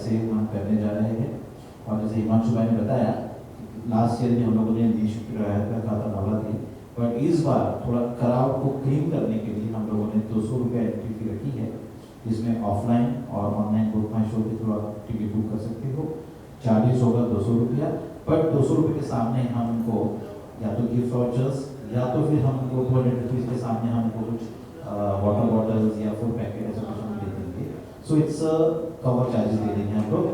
से हम करने जा रहे हैं। और जैसे हिमांशु भाई ने बताया, लास्ट ईयर भी हम लोगों ने निःशुल्क रखा था नवरात्रि, बट इस बार थोड़ा क्राउड को क्लीन करने के लिए हम लोगों ने 200 रुपये एंट्री फी रखी है, जिसमें ऑफलाइन और ऑनलाइन बुक माई शो के थ्रू आप टिकट बुक कर सकते हो। चार्जेस होगा 200 रुपया, बट 200 रुपये के सामने हम उनको या तो गिफ्ट वाउचर्स या तो फिर हम उनको 200 रुपीज़ के सामने हमको कुछ वाटर बॉटल्स या फूड पैकेट ऐसा कुछ हम दे देंगे। सो इट्स कवर चार्जेस दे देंगे हम लोग।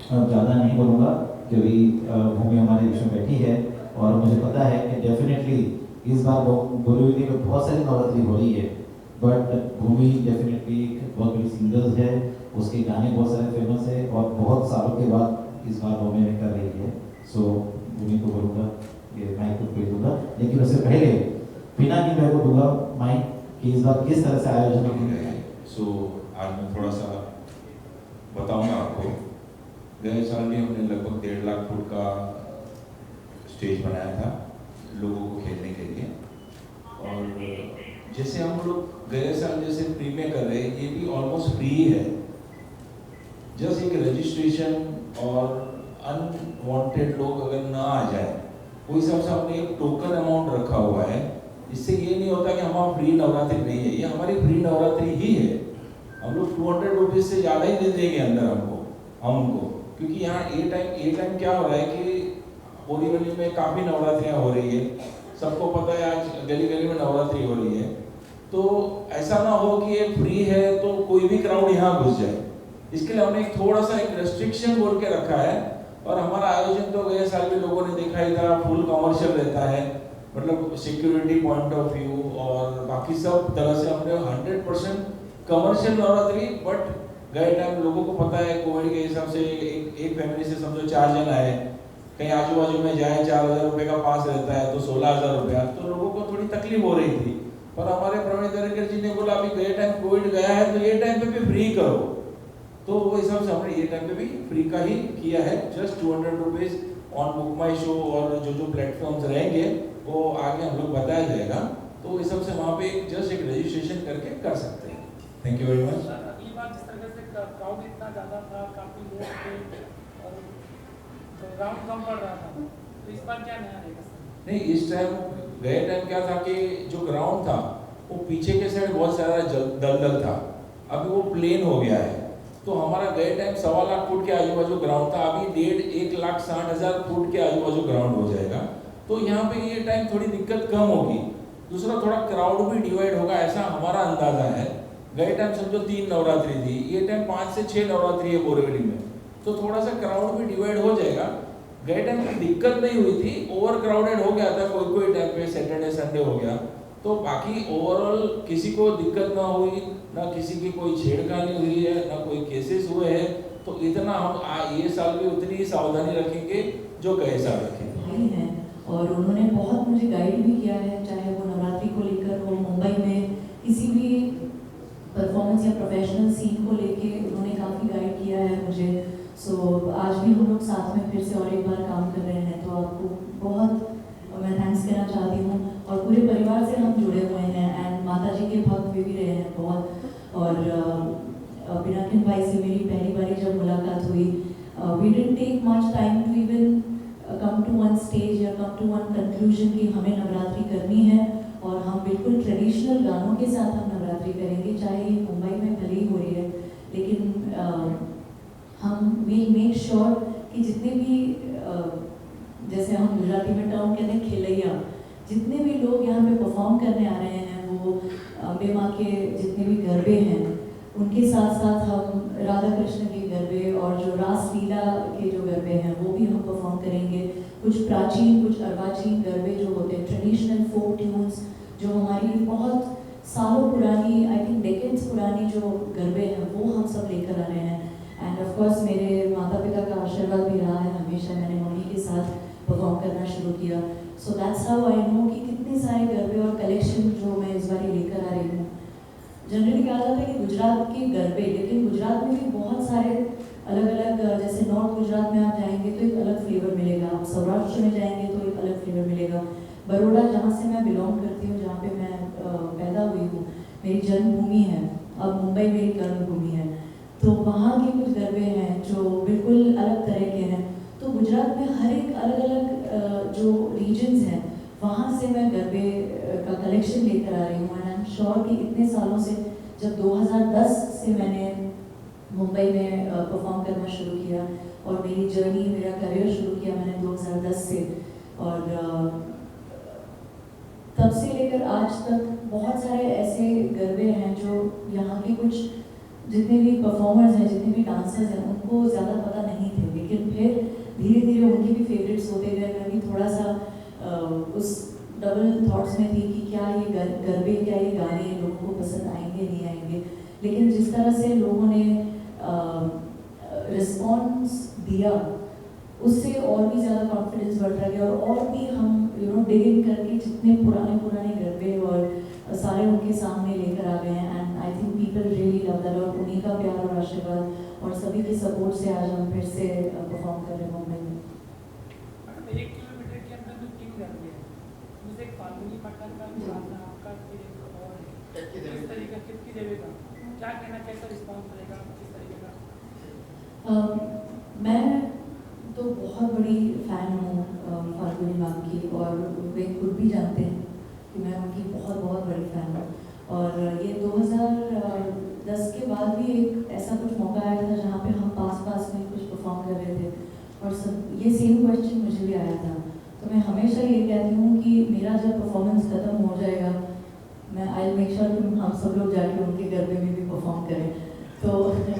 ज़्यादा नहीं बोलूँगा क्योंकि भूमि हमारे बीच में बैठी है और मुझे पता है कि डेफिनेटली इस बार बोरीवली में बहुत सारी नवरात्रि हो रही है, बट भूमि डेफिनेटली बहुत बड़ी सिंगर्स है, उसके गाने बहुत सारे फेमस है और बहुत सालों के बाद इस बार भूमि में कर रही है। सो भूमि को बोलूँगा कि माइक को दे दूँगा, लेकिन उससे पहले बिना की मैं को दूँगा माइक कि इस बार किस तरह से आयोजन किया है। सो आज मैं थोड़ा सा बताऊँगा आपको। गए साल भी हमने लगभग 1.5 लाख फुट का स्टेज बनाया था लोगों को खेलने के लिए, और जैसे हम लोग गए साल जैसे फ्री में कर रहे हैं, ये भी ऑलमोस्ट फ्री है। जस्ट एक रजिस्ट्रेशन और अनवांटेड लोग अगर ना आ जाए, कोई हिसाब से हमने एक टोकन अमाउंट रखा हुआ है। इससे ये नहीं होता कि हमारा फ्री नवरात्रि नहीं है, ये हमारी फ्री नवरात्रि ही है। हम लोग 200 रुपीज़ से ज़्यादा ही दे देंगे अंदर हमको, क्योंकि यहाँ ए टाइम क्या हो रहा है कि बोरीवली में काफ़ी नवरात्रियाँ हो रही है, सबको पता है आज गली गली में नवरात्रि हो रही है। तो ऐसा ना हो कि ये फ्री है तो कोई भी क्राउड यहाँ घुस जाए। इसके लिए हमने थोड़ा सा एक रेस्ट्रिक्शन बोल के रखा है। और हमारा आयोजन तो गए साल भी लोगों ने देखा ही था, फुल कमर्शियल रहता है, मतलब सिक्योरिटी पॉइंट ऑफ व्यू और बाकी सब तरह से हमने 100% कमर्शियल नवरात्रि। बट गए टाइम लोगों को पता है कोविड के हिसाब से एक फैमिली से समझो 4 जन आए, कहीं आजू बाजू में जाए 4,000 रुपये का पास रहता है तो 16,000 रुपया, तो लोगों को थोड़ी तकलीफ हो रही थी। पर हमारे प्रवीण दरेकर जी ने बोला अभी गए टाइम कोविड गया है तो ये टाइम पे भी फ्री करो, तो वो हिसाब से हमने ये टाइम पे भी फ्री का ही किया है। Just 200 rupees on book my show, और जो प्लेटफॉर्म्स रहेंगे वो आगे हम लोग बताया जाएगा, तो इस हिसाब से वहाँ पे जस्ट एक रजिस्ट्रेशन करके कर सकते हैं। Thank you very much. ये बात जिस तरह से क्राउड इतना ज़्यादा था, काफ़ी लोग थे और ग्राउंड कम पड़ रहा था, तो इस बार क्या नया रहेगा? नहीं, इस टाइम गए टाइम क्या था कि जो ग्राउंड था वो पीछे के साइड बहुत सारा दलदल था, अभी वो प्लेन हो गया है। तो हमारा गए टाइम 1.25 लाख फुट के आजू बाजू ग्राउंड था, अभी 1,60,000 फुट के आजू बाजू ग्राउंड हो जाएगा। तो यहाँ पे ये टाइम थोड़ी दिक्कत कम होगी। दूसरा थोड़ा क्राउड भी डिवाइड होगा, ऐसा हमारा अंदाजा है। गए टाइम समझो 3 नवरात्रि थी, ये टाइम 5 से 6 नवरात्रि है बोरीवली में, तो थोड़ा सा क्राउड भी डिवाइड हो जाएगा। गए टाइम कोई दिक्कत नहीं हुई थी, ओवर क्राउडेड हो गया था कोई टाइम पे, सैटरडे संडे हो गया, तो बाकी ओवरऑल किसी को दिक्कत ना हुई, ना किसी की कोई छेड़खानी हुई है, ना कोई केसेस हुए हैं। तो इतना हम ये साल भी उतनी ही सावधानी रखेंगे जो गए साल रखे थे। भाई हैं और उन्होंने बहुत मुझे गाइड भी किया है, चाहे वो नवरात्रि को लेकर हो, मुंबई में किसी भी परफॉर्मेंस या प्रोफेशनल सीन को लेके उन्होंने काफ़ी गाइड किया है मुझे। सो आज भी हम लोग साथ में फिर से और एक बार काम कर रहे हैं, तो आपको बहुत मैं थैंक्स कहना चाहती हूँ। और पूरे परिवार से हम जुड़े हुए हैं एंड माता जी के भक्त भी रहे हैं बहुत। और पिनाकिन भाई से मेरी पहली बारी जब मुलाकात हुई, we didn't take much time to even come to one stage या कम टू वन कंक्लूजन कि हमें नवरात्रि करनी है और हम बिल्कुल ट्रेडिशनल गानों के साथ हम नवरात्रि करेंगे, चाहे ये मुंबई में भले ही हो रही है, लेकिन हम विल मेक श्योर कि जितने भी जैसे हम गुजराती में टर्म कहते हैं खेलैया, जितने भी लोग यहाँ पे परफॉर्म करने आ रहे हैं, वो अम्बे माँ के जितने भी गरबे हैं उनके साथ साथ हम राधा कृष्ण के गरबे और जो रास लीला के जो गरबे हैं वो भी हम परफॉर्म करेंगे। कुछ प्राचीन कुछ अर्वाचीन गरबे जो होते हैं, ट्रेडिशनल फोक ट्यून्स जो हमारी बहुत सालों पुरानी, आई थिंक डेकेड्स पुरानी जो गरबे हैं वो हम सब लेकर आ रहे हैं। एंड ऑफ कोर्स मेरे माता पिता का आशीर्वाद भी रहा है हमेशा, मैंने मम्मी के साथ परफॉर्म करना शुरू किया। So that's how I know कि कितने सारे गरबे और कलेक्शन जो मैं इस बार लेकर आ रही हूँ। जनरली कहा जाता है कि गुजरात के गरबे, लेकिन गुजरात में भी बहुत सारे अलग अलग, जैसे नॉर्थ गुजरात में आप जाएंगे तो एक अलग फ्लेवर मिलेगा, आप सौराष्ट्र में जाएंगे तो एक अलग फ्लेवर मिलेगा। बड़ौदा जहाँ से मैं बिलोंग करती हूँ, जहाँ पे मैं पैदा हुई हूँ, मेरी जन्मभूमि है, अब मुंबई मेरी कर्मभूमि है, तो वहाँ के कुछ गरबे हैं जो बिल्कुल अलग तरह के हैं। तो गुजरात में हर एक अलग अलग जो रीजन्स हैं वहाँ से मैं गरबे का कलेक्शन लेकर आ रही हूँ। एंड आई एम श्योर कि इतने सालों से, जब 2010 से मैंने मुंबई में परफॉर्म करना शुरू किया और मेरी जर्नी, मेरा करियर शुरू किया मैंने 2010 से, और तब से लेकर आज तक बहुत सारे ऐसे गरबे हैं जो यहाँ के कुछ जितने भी परफॉर्मर्स हैं, जितने भी डांसर्स हैं, उनको ज़्यादा पता नहीं थे, लेकिन फिर धीरे धीरे उनके भी फेवरेट्स होते गए। मैं भी थोड़ा सा उस डबल थॉट्स में थी कि क्या ये गरबे, क्या ये गाने लोगों को पसंद आएंगे नहीं आएंगे, लेकिन जिस तरह से लोगों ने रिस्पॉन्स दिया उससे और भी ज़्यादा कॉन्फिडेंस बढ़ रहा गया, और भी हम डिग इन करके जितने पुराने पुराने गरबे और सारे उनके सामने लेकर आ गए हैं। And I think people really love that, और उन्हीं का प्यार और आशीर्वाद और सभी के सपोर्ट से आज हम फिर से परफॉर्म कर रहे हैं मुंबई में। 1 किलोमीटर के अंदर जो 3 गरबे हैं, मुझे एक फाल्गुनी पाठक का भी गाना आपका, फिर एक और किस तरीके कितनी देवे का, क्या कहना, कैसा रिस्पॉन्स रहेगा, किस तरीके का? मैं तो बहुत बड़ी फ़ैन हूँ फाल्गुनी मैम की, और वे खुद भी जानते हैं कि मैं उनकी बहुत बहुत बड़ी फ़ैन हूँ। और ये 2010 के बाद भी एक ऐसा कुछ मौका आया था जहाँ पे हम पास में कुछ परफॉर्म कर रहे थे, और सब ये सेम क्वेश्चन मुझे भी आया था। तो मैं हमेशा ये कहती हूँ कि मेरा जब परफॉर्मेंस ख़त्म हो जाएगा, मैं आई मेक श्योर कि हम सब लोग जाके उनके गरबे में भी परफॉर्म करें। तो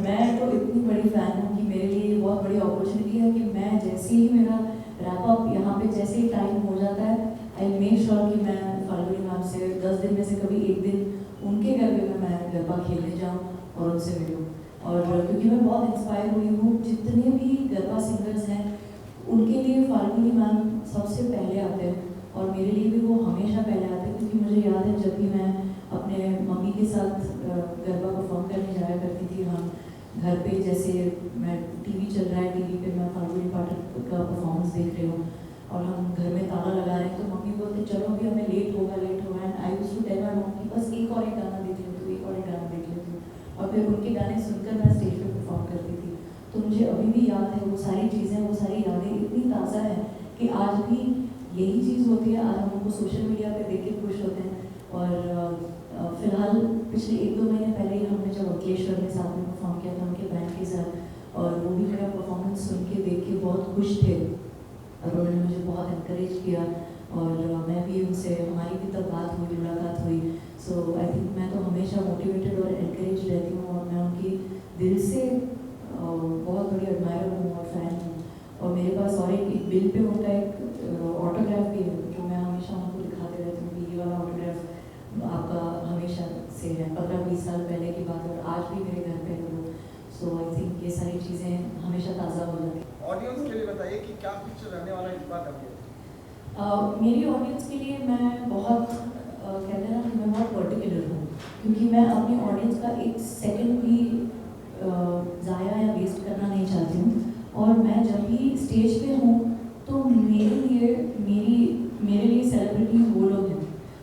मैं तो इतनी बड़ी फ़ैन हूँ कि मेरे लिए बहुत बड़ी अपॉर्चुनिटी है कि मैं जैसे ही मेरा रैप अप यहाँ पे जैसे ही टाइम हो जाता है, आई मेक श्योर कि मैं फाल्गुनी मैम से 10 दिन में से कभी एक दिन उनके गरबे में मैं गरबा खेलने जाऊँ और उनसे मिलूँ। और क्योंकि मैं बहुत इंस्पायर हुई हूँ, जितने भी गरबा सिंगर्स हैं उनके लिए फाल्गुनी मैम सबसे पहले आते हैं, और मेरे लिए भी वो हमेशा पहले आते हैं, क्योंकि मुझे याद है जब भी मैं अपने मम्मी के साथ गरबा परफॉर्म करने जाया करती थी, हम घर पे जैसे मैं टीवी चल रहा है, टीवी पे मैं फाल्गुनी पाठक का परफॉर्मेंस देख रही हूँ और हम घर में ताला लगा रहे हैं, तो मम्मी बोलते चलो अभी हमें लेट होगा। And I used to tell my mom कि बस एक और एक गाना देख लेती हूँ, एक और एक गाना देख लेती हूँ, और फिर उनके गाने सुनकर मैं स्टेज पे परफॉर्म करती थी। तो मुझे अभी भी याद है वो सारी चीज़ें, वो सारी यादें इतनी ताज़ा है कि आज भी यही चीज़ होती है। आज हम उनको सोशल मीडिया पे देख के खुश होते हैं। और फिलहाल पिछले 1-2 महीने पहले ही हमने जब अंकलेश्वर में साथ में परफॉर्म किया था उनके बैंड के साथ, और वो भी मेरा परफॉर्मेंस सुन के देख के बहुत खुश थे और उन्होंने मुझे बहुत इनकरेज किया, और मैं भी उनसे, हमारी भी तब बात हुई, मुलाकात हुई। सो आई थिंक मैं तो हमेशा मोटिवेटेड और इनकरेज रहती हूँ, और मैं उनकी दिल से बहुत बड़ी एडमायर हूँ और फ़ैन हूँ। और मेरे पास और एक बिल पे उनका एक ऑटोग्राफ भी है जो मैं हमेशा उनको दिखाते रहती हूँ कि ये वाला ऑटोग्राफ आपका हमेशा से है, 15-20 साल पहले की बात है और आज भी मेरे घर पे है वो। सो आई थिंक ये सारी चीज़ें हमेशा ताज़ा हो जाती हैं। ऑडियंस के लिए बताइए कि क्या कुछ रहने वाला है इस बार का। मेरी ऑडियंस के लिए मैं बहुत कहते हैं ना कि मैं बहुत पर्टिकुलर हूँ, क्योंकि मैं अपनी ऑडियंस का एक सेकंड भी ज़ाया या वेस्ट करना नहीं चाहती हूँ। और मैं जब भी स्टेज पे हूँ तो मेरे लिए सेलिब्रिटी वो लोग हैं,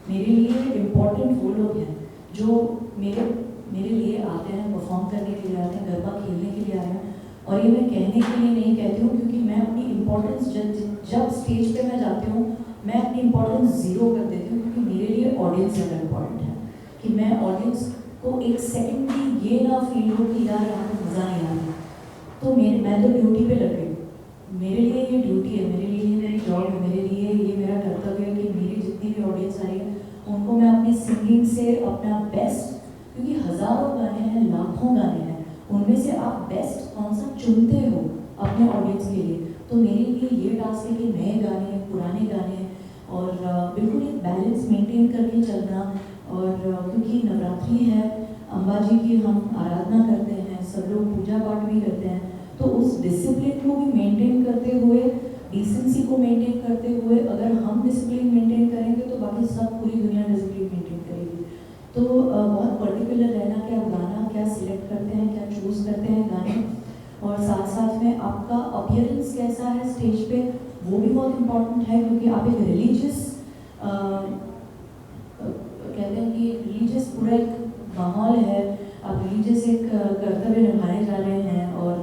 मेरे लिए इम्पोर्टेंट वो लोग हैं जो मेरे लिए आते हैं, परफॉर्म करने के लिए आते हैं, गरबा खेलने के लिए आए हैं। और ये मैं कहने के लिए नहीं कहती हूँ, क्योंकि मैं अपनी इम्पोर्टेंस जब स्टेज पे मैं जाती हूँ मैं अपनी इम्पोर्टेंस ज़ीरो कर देती हूँ, क्योंकि मेरे लिए ऑडियंस ज़्यादा इम्पोर्टेंट है। कि मैं ऑडियंस को एक सेकंड भी ये ना फील हो कि यार यहाँ पे मज़ा नहीं आ रहा, तो मैं तो ड्यूटी पे लग गई। मेरे लिए ये ड्यूटी है, मेरे लिए ये मेरी जॉब है, मेरे लिए ये मेरा कर्तव्य है कि मेरी जितनी भी ऑडियंस आ रही है उनको मैं अपनी सिंगिंग से अपना बेस्ट, क्योंकि हज़ारों गाने हैं, लाखों गाने हैं, उनमें से आप बेस्ट कौन सा चुनते हो अपने ऑडियंस के लिए। तो मेरे लिए ये टास्क है कि नए गाने, पुराने गाने, और बिल्कुल एक बैलेंस मेंटेन करके चलना। और क्योंकि नवरात्रि है, अम्बा जी की हम आराधना करते हैं, सब लोग पूजा पाठ भी करते हैं, तो उस डिसिप्लिन को भी मेंटेन करते हुए, डिसेंसी को मेंटेन करते हुए, अगर हम डिसिप्लिन मेंटेन करेंगे तो बाकी सब पूरी दुनिया डिसिप्लिन मेंटेन करेगी। तो बहुत पर्टिकुलर रहना कि आप गाना क्या सिलेक्ट करते हैं, क्या चूज़ करते हैं गाने, और साथ साथ में आपका अपीयरेंस कैसा है स्टेज पे, वो भी बहुत इम्पॉर्टेंट है। क्योंकि आप एक रिलीजियस कहते हैं कि रिलीजियस पूरा एक माहौल है, आप रिलीजियस एक कर्तव्य निभाने जा रहे हैं और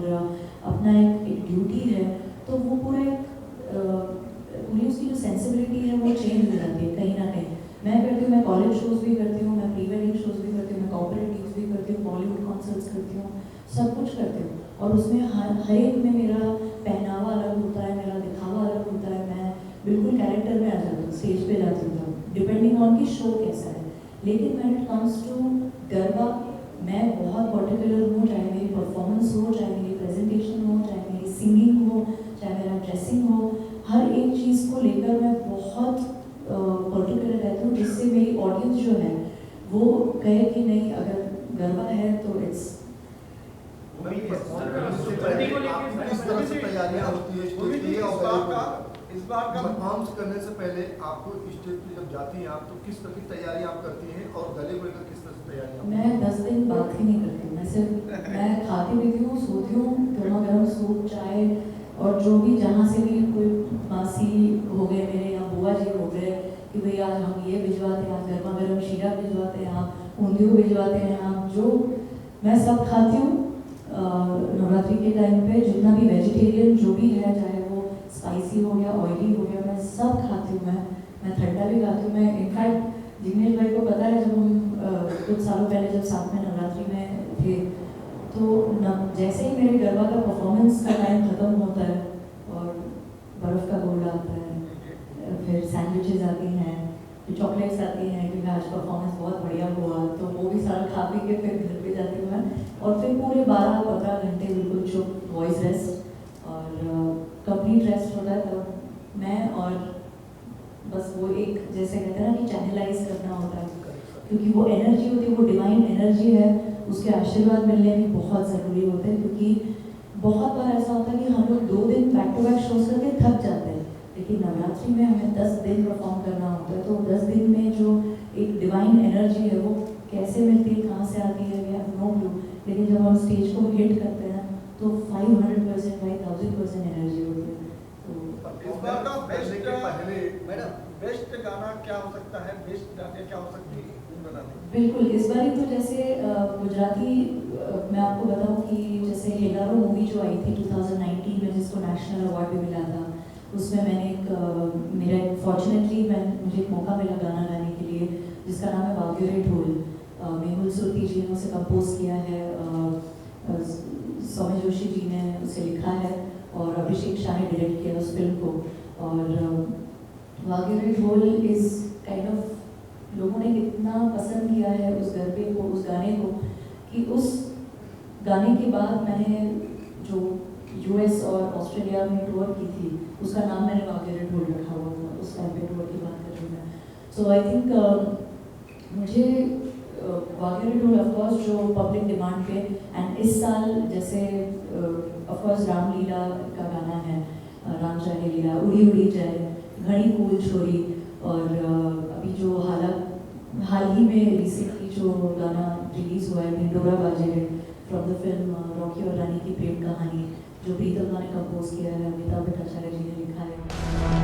अपना एक ड्यूटी है, तो वो पूरा एक पूरी उसकी जो सेंसिबिलिटी है वो चेंज हो जाती है कहीं ना कहीं। मैं करती हूँ, मैं कॉलेज शोज़ भी करती हूँ, मैं प्री वेडिंग शोज़ भी करती हूँ, मैं कॉर्पोरेट गिग्स भी करती हूँ, बॉलीवुड कॉन्सर्ट्स करती हूँ, सब कुछ करती हूँ। और उसमें हर एक में मेरा पहनावा अलग होता है, मेरा दिखावा अलग होता है, मैं बिल्कुल कैरेक्टर में आ जाती हूँ, स्टेज पे जाती हूँ, डिपेंडिंग ऑन कि शो कैसा है। लेकिन when it comes to garba मैं बहुत पर्टिकुलर हूँ, चाहे मेरी परफॉर्मेंस हो, चाहे मेरी प्रेजेंटेशन हो, चाहे मेरी सिंगिंग हो, चाहे मेरा ड्रेसिंग हो, हर एक चीज़ को लेकर मैं बहुत पर्टिकुलर रहती हूँ, जिससे मेरी ऑडियंस जो है वो कहे कि नहीं, अगर गरबा है तो इट्स किस तरह से तैयारियां होती है स्टेज के लिए, और इस बार का परफॉर्मेंस करने से पहले आपको स्टेज पे जब जाती हैं आप, तो किस तरह की तैयारी आप करती हैं, और गले को लेकर किस तरह से तैयारी? मैं 10 दिन बात ही नहीं करती, मैं खाती पीती हूँ, सोती हूँ, गर्मा गर्म सूप, चाय, और जो भी जहाँ से भी कोई मासी हो गए मेरे, या बुआ जी हो गए कि भाई आज हम ये भिजवाते हैं, आज गर्मा गर्म शीरा भिजवाते हैं, आप ऊंधियो भिजवाते हैं, आप जो, मैं सब खाती हूँ। नवरात्रि के टाइम पे जितना भी वेजिटेरियन जो भी है, चाहे वो स्पाइसी हो गया, ऑयली हो गया, मैं सब खाती हूँ। मैं ठंडा भी खाती हूँ। मैं इनफैक्ट जिग्नेश भाई को पता है, जब हम कुछ सालों पहले जब साथ में नवरात्रि में थे, तो जैसे ही मेरे गरबा का परफॉर्मेंस का टाइम ख़त्म होता है और बर्फ़ का गोला आता है, फिर सैंडविचेस आती हैं, फिर चॉकलेट्स आती हैं, क्योंकि आज परफॉर्मेंस बहुत बढ़िया हुआ, तो वो भी सारा खा पी के फिर घर पे जाती हूँ मैं, और फिर पूरे 12-15 घंटे बिल्कुल चुप, वॉइस रेस्ट और कंप्लीट रेस्ट होता है तब मैं, और बस वो एक जैसे कहते हैं ना कि चैनलाइज करना होता है, क्योंकि वो एनर्जी होती है, वो डिवाइन एनर्जी है, उसके आशीर्वाद मिलने भी बहुत ज़रूरी होते हैं। क्योंकि बहुत बार ऐसा होता है कि हम लोग 2 दिन बैक टू बैक शोज करके थक जाते हैं, लेकिन नवरात्रि में हमें 10 दिन परफॉर्म करना होता है, तो 10 दिन में जो एक डिवाइन एनर्जी है वो कैसे मिलती है, कहाँ से आती है, वी हैव नो क्लू। लेकिन जब हम स्टेज को हिट करते हैं तो 500% 1000% एनर्जी होती है। तो इस बार का बेस्ट पहले मैडम बेस्ट गाना क्या हो सकता है, बेस्ट गाने क्या हो सकती है, बता दें। बिल्कुल, इस बार तो जैसे गुजराती मैं आपको बताऊं कि जैसे हेलारो मूवी जो आई थी 2019 में, जिसको नेशनल अवार्ड भी मिला था, उसमें मैंने मेरा फॉर्चुनेटली मुझे एक मौका मिला गाना गाने के लिए, जिसका नाम है वाग्यो रे ढोल। मेहुल सुरती जी ने उसे कंपोज किया है, सौम्य जोशी जी ने उसे लिखा है, और अभिषेक शाह ने डायरेक्ट किया उस फिल्म को। और वाग्यो रे ढोल इज़ काइंड ऑफ, लोगों ने कितना पसंद किया है उस गरबे को, उस गाने को, कि उस गाने के बाद मैंने जो यूएस और ऑस्ट्रेलिया में टूर की थी, उसका नाम मैंने वाग्यो रे ढोल रखा हुआ था, उस टाइम पे टूर की बात कर रही हूँ मैं। सो आई थिंक मुझे वाघेरा ऑफ कोर्स जो पब्लिक डिमांड पे, एंड इस साल जैसे ऑफ कोर्स रामलीला का गाना है, राम चाहे लीला, उड़ी उड़ी जाए, घड़ी कूल छोरी, और अभी जो हाल ही में रिसेंटली जो गाना रिलीज हुआ है ढिंडोरा बाजे फ्रॉम द फिल्म रॉकी और रानी की प्रेम कहानी, जो प्रीतम दा ने कंपोज किया है, अमिताभ भट्टाचार्य जी ने लिखा है।